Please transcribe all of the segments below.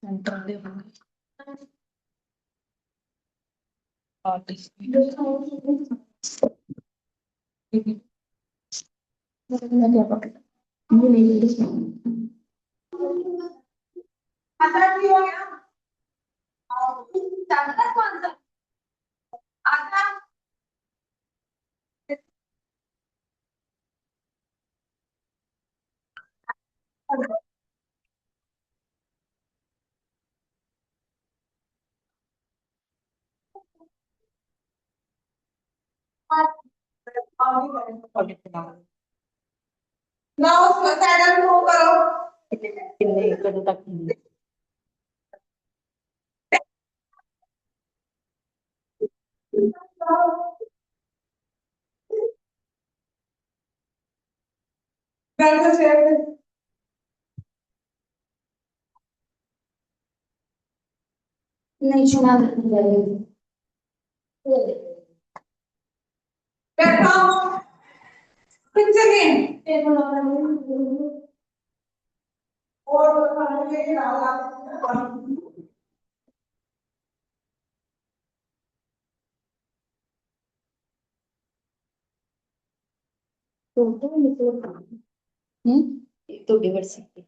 Entende? ना उसमें saddle को करो कितने कदों तक नहीं सुना बैठो फिर से और खाने के लिए तो डिवर्सिटी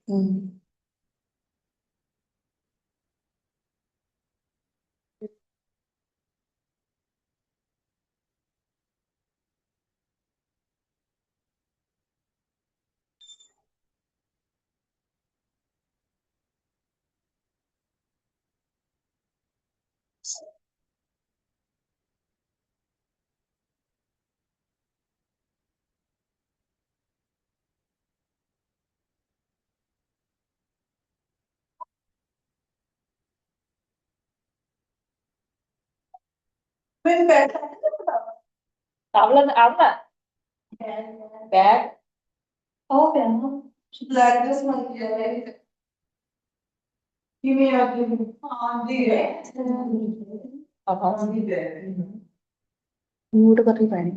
फिर बैठ आवला आवला बैग ओ पहनो ब्लैक ड्रेस मन गया कि मैं आगे हां दी है अब हां दी है म्यूट करनी पैनी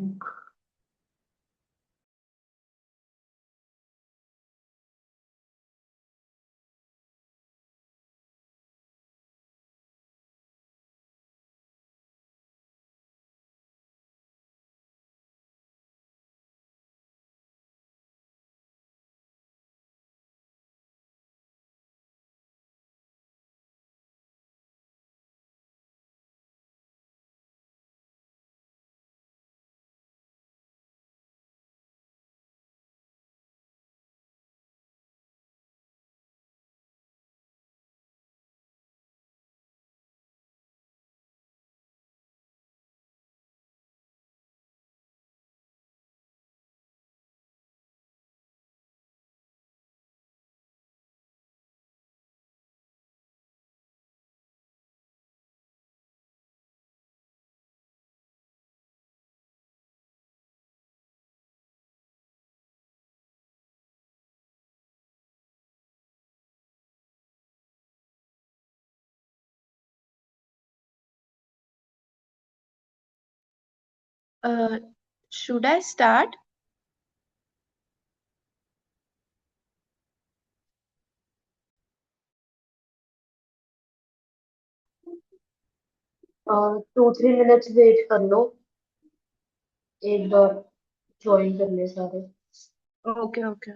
Should I start? और 2-3 मिनट्स वेट कर लो एक बार ज्वाइन कर ले सारे Okay, okay.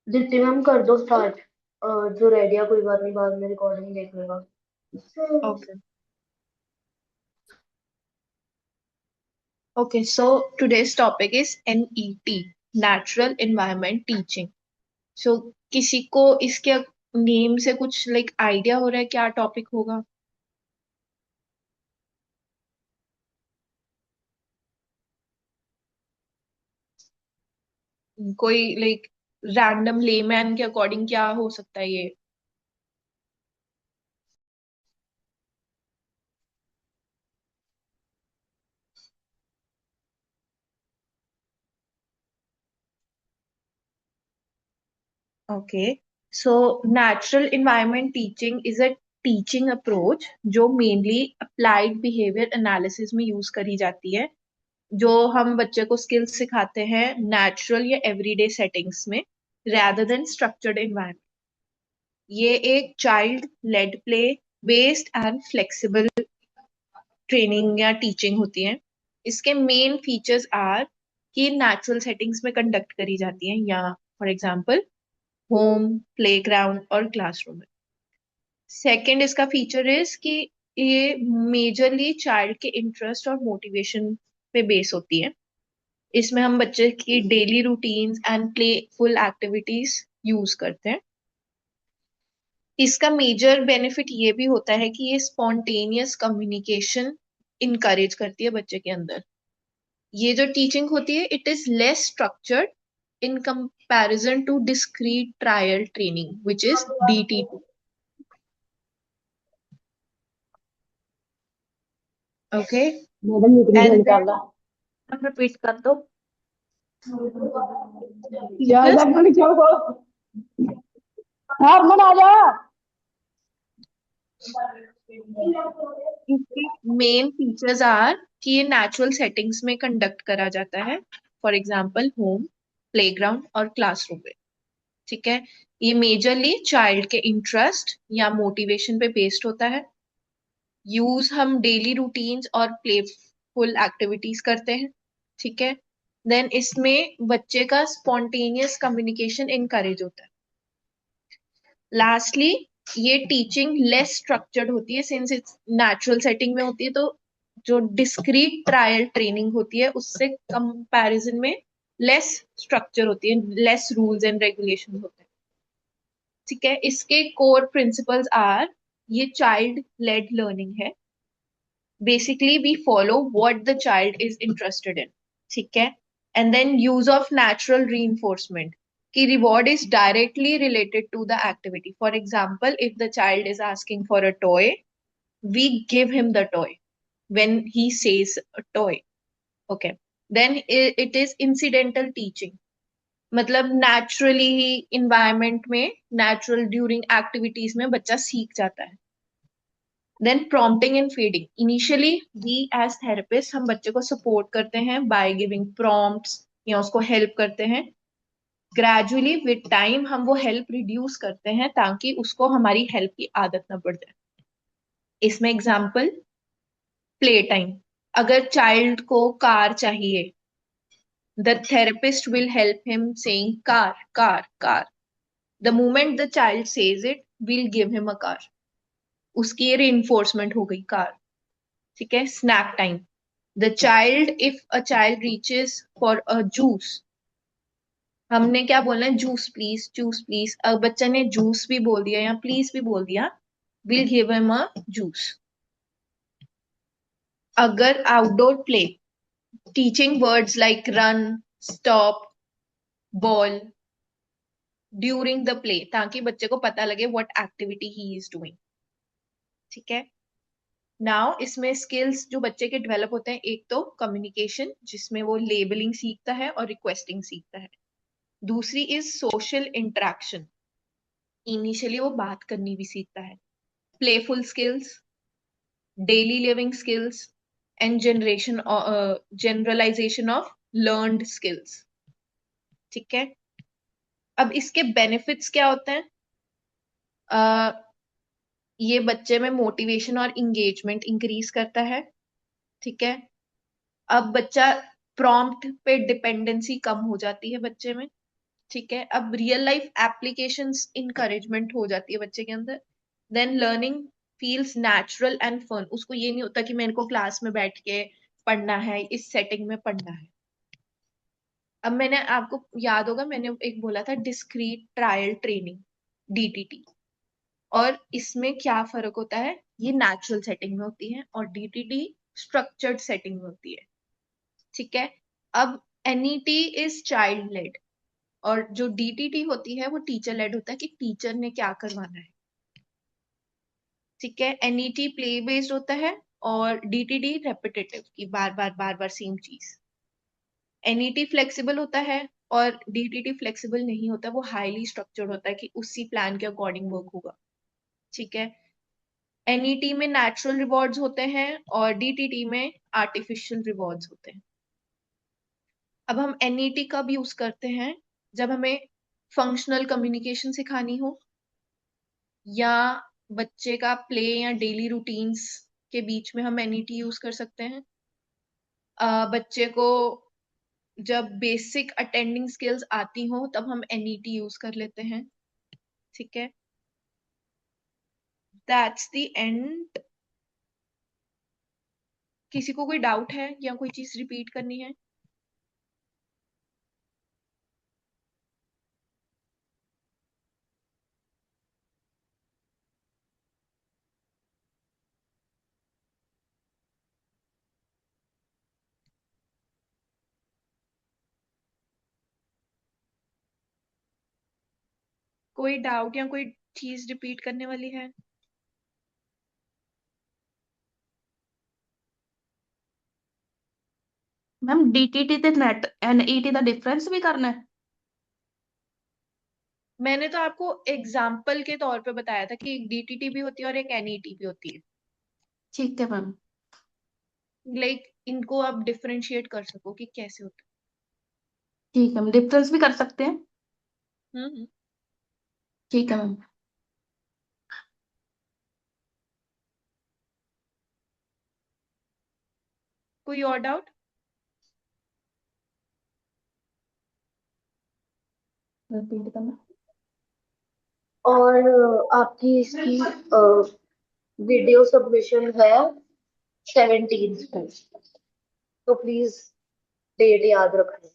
दीप्ति मैम कर दो स्टार्ट। जो रेडी है कोई बात नहीं, बाद में रिकॉर्डिंग देख लेगा। Okay. Okay, so today's topic is NET, Natural Environment Teaching. So किसी को इसके नेम से कुछ लाइक आइडिया हो रहा है क्या टॉपिक होगा? कोई लाइक रैंडम लेमैन के अकॉर्डिंग क्या हो सकता है ये? Okay, so natural environment teaching is a teaching approach जो mainly applied behavior analysis में यूज करी जाती है, जो हम बच्चे को स्किल्स सिखाते हैं नेचुरल या एवरीडे सेटिंग्स में rather than structured environment. ये एक child led play based and flexible training या टीचिंग होती है. इसके मेन फीचर्स आर कि नेचुरल सेटिंग्स में कंडक्ट करी जाती है, या फॉर एग्जांपल होम, प्लेग्राउंड और क्लासरूम में. सेकंड इसका फीचर इज कि ये मेजरली चाइल्ड के इंटरेस्ट और मोटिवेशन पे बेस होती है. इसमें हम बच्चे की daily routines and playful activities use करते हैं. इसका मेजर बेनिफिट ये भी होता है कि ये स्पॉन्टेनियस कम्युनिकेशन इनकरेज करती है बच्चे के अंदर. ये जो टीचिंग होती है it is less structured in comparison to discrete trial training which is DT2. Okay, madam and निकालना रिपीट कर दो. यार अपनी छोड़ हाँ मन आ जा इसके मेन फीचर्स आर कि ये नेचुरल सेटिंग्स में कंडक्ट करा जाता है, फॉर एग्जांपल होम, प्लेग्राउंड और क्लासरूम में. ठीक है, ये मेजरली चाइल्ड के इंटरेस्ट या मोटिवेशन पे बेस्ड होता है. यूज हम डेली रूटीन्स और प्लेफुल एक्टिविटीज करते हैं. ठीक है, देन इसमें बच्चे का स्पॉन्टेनियस कम्युनिकेशन इनकरेज होता है. लास्टली ये टीचिंग लेस स्ट्रक्चर्ड होती है सिंस इट्स नेचुरल सेटिंग में होती है, तो जो डिस्क्रीट ट्रायल ट्रेनिंग होती है उससे कंपैरिजन में लेस स्ट्रक्चर होती है, लेस रूल्स एंड रेगुलेशन होते हैं. ठीक है, इसके कोर प्रिंसिपल्स आर ये चाइल्ड लेड लर्निंग है. Basically we follow what the child is interested in. ठीक है, and then use of natural reinforcement कि reward is directly related to the activity. For example, if the child is asking for a toy, we give him the toy when he says a toy. Okay, then it is incidental teaching. मतलब naturally ही environment में natural during activities में बच्चा सीख जाता है. Then prompting and feeding. Initially we as therapists हम बच्चे को support करते हैं by giving prompts या उसको help करते हैं. ग्रेजुअली विद टाइम हम वो हेल्प रिड्यूस करते हैं ताकि उसको हमारी हेल्प की आदत ना पड़ जाए. इसमें एग्जांपल प्ले टाइम. अगर चाइल्ड को कार चाहिए, the therapist will help him saying car car car. The moment the child says it, will give him a car. उसकी ये रीइंफोर्समेंट हो गई कार. ठीक है, snack time. The child, if a child reaches for a juice, हमने क्या बोलना है, जूस प्लीज, जूस प्लीज. अब बच्चा ने जूस भी बोल दिया या प्लीज भी बोल दिया, will give him a juice. अगर outdoor play, teaching words like run, stop, ball during the play ताकि बच्चे को पता लगे what activity he is doing. ठीक है, नाउ इसमें स्किल्स जो बच्चे के डेवलप होते हैं, एक तो कम्युनिकेशन जिसमें वो लेबलिंग सीखता है और रिक्वेस्टिंग सीखता है. दूसरी इज सोशल इंटरेक्शन, इनिशियली वो बात करनी भी सीखता है. Playful skills, daily living skills and generalisation of learned skills. ठीक है, अब इसके बेनिफिट्स क्या होते हैं? ये बच्चे में मोटिवेशन और इंगेजमेंट इंक्रीज करता है. ठीक है, अब बच्चा प्रॉम्प्ट पे डिपेंडेंसी कम हो जाती है बच्चे में. ठीक है, अब रियल लाइफ एप्लीकेशंस इनकरेजमेंट हो जाती है बच्चे के अंदर, then learning feels natural and fun. उसको ये नहीं होता कि मेरे को क्लास में बैठ के पढ़ना है, इस सेटिंग में पढ़ना है। अब मैंने आपको याद होगा, मैंने एक बोला था डिस्क्रीट ट्रायल ट्रेनिंग, डीटीटी, और इसमें क्या फर्क होता है, ये नेचुरल सेटिंग में होती है और डीटीटी स्ट्रक्चर्ड सेटिंग में होती है। ठीक है, अब एनईटी इज चाइल्ड लेड और जो डीटीटी होती है वो टीचर लेड होता है कि टीचर ने क्या करवाना है। ठीक है, एनईटी प्ले बेस्ड होता है और डीटीटी रेपिटेटिव की बार बार सेम चीज। एनईटी फ्लेक्सिबल होता है और डीटीटी फ्लेक्सिबल नहीं होता, वो हाईली स्ट्रक्चर्ड होता है कि उसी प्लान के अकॉर्डिंग वर्क होगा। ठीक है, एनईटी में नेचुरल रिवॉर्ड्स होते हैं और डीटीटी में आर्टिफिशियल रिवॉर्ड्स होते हैं। अब हम एनईटी कब यूज करते हैं, जब हमें फंक्शनल कम्युनिकेशन सिखानी हो या बच्चे का प्ले या डेली रूटीन्स के बीच में हम एनईटी यूज कर सकते हैं। बच्चे को जब बेसिक अटेंडिंग स्किल्स आती हो तब हम एनईटी यूज कर लेते हैं। ठीक है, दैट्स द एंड। किसी को कोई डाउट है या कोई चीज रिपीट करनी है? कोई डाउट या कोई चीज रिपीट करने वाली है? मैम डीटीटी ते नेट एनईटी ਦਾ डिफरेंस भी करना है? मैंने तो आपको एग्जाम्पल के तौर पे बताया था कि एक डीटीटी भी होती है और एक एनईटी भी होती है। ठीक है मैम। लाइक इनको आप डिफरेंशिएट कर सको कि कैसे होता ठीक है, हम डिफरेंस भी कर सकते हैं। है। ठीक है मैम। कोई और डाउट? रिपीट करना। और आपकी इसकी वीडियो सबमिशन है 17 को, तो प्लीज डेट याद रखना।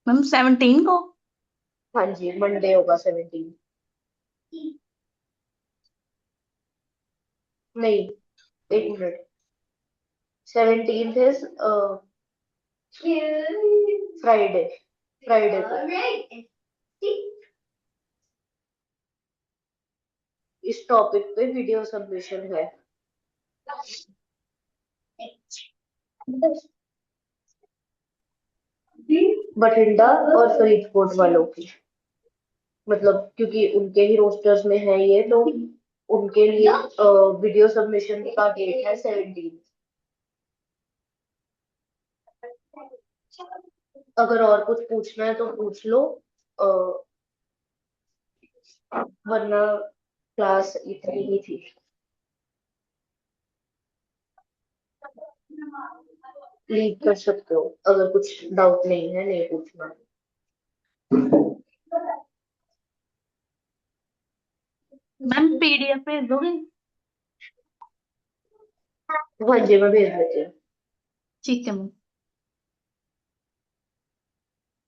मैम 17 को? हाँ जी, मंडे होगा 17। नहीं, एक मिनट। 17 इज फ्राइडे, फ्राइडे को इस टॉपिक पे वीडियो सबमिशन है। बठिंडा और फरीदकोट वालों की, मतलब क्योंकि उनके ही रोस्टर्स में है ये, तो उनके लिए वीडियो सबमिशन का डेट है 17। अगर और कुछ पूछना है तो पूछ लो, अ, वरना क्लास इतनी ही थी। लीव कर सकते हो अगर कुछ डाउट नहीं है, नहीं पूछना। मैम पीडीएफ भेज दोगे? हाँ जी, मैं भेज देती हूँ। ठीक है मैम।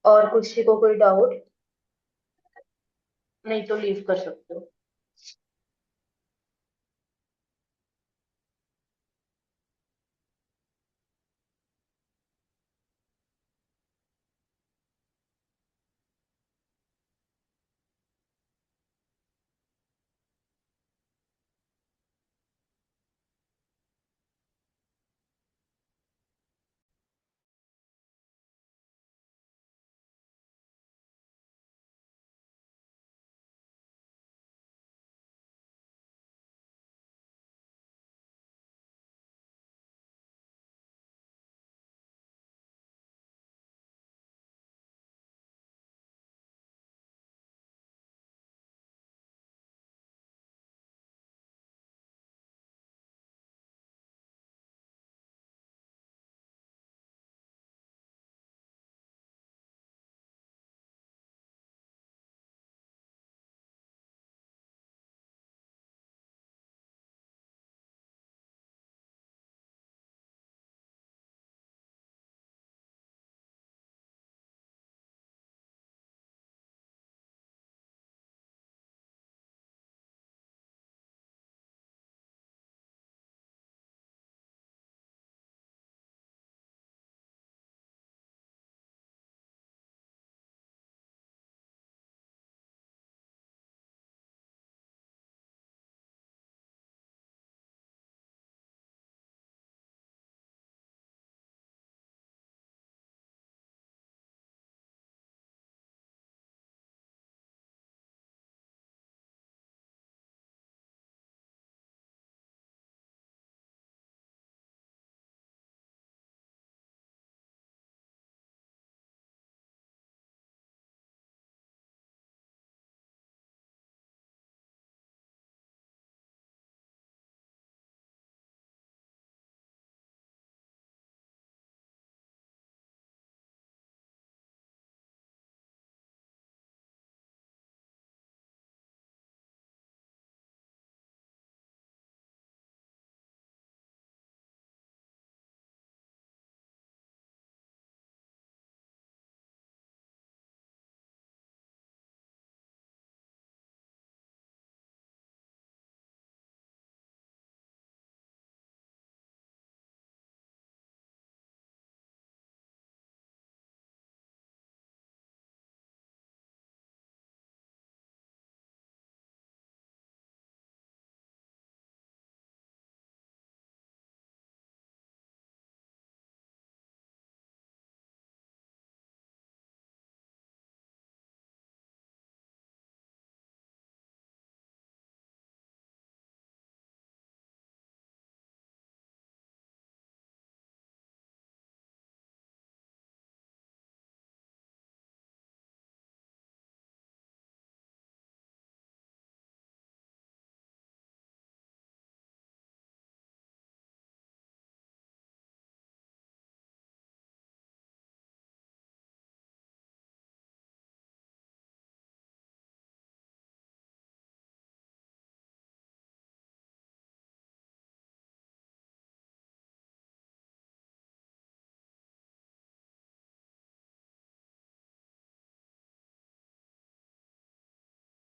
और किसी को कोई डाउट नहीं तो लीव कर सकते हो।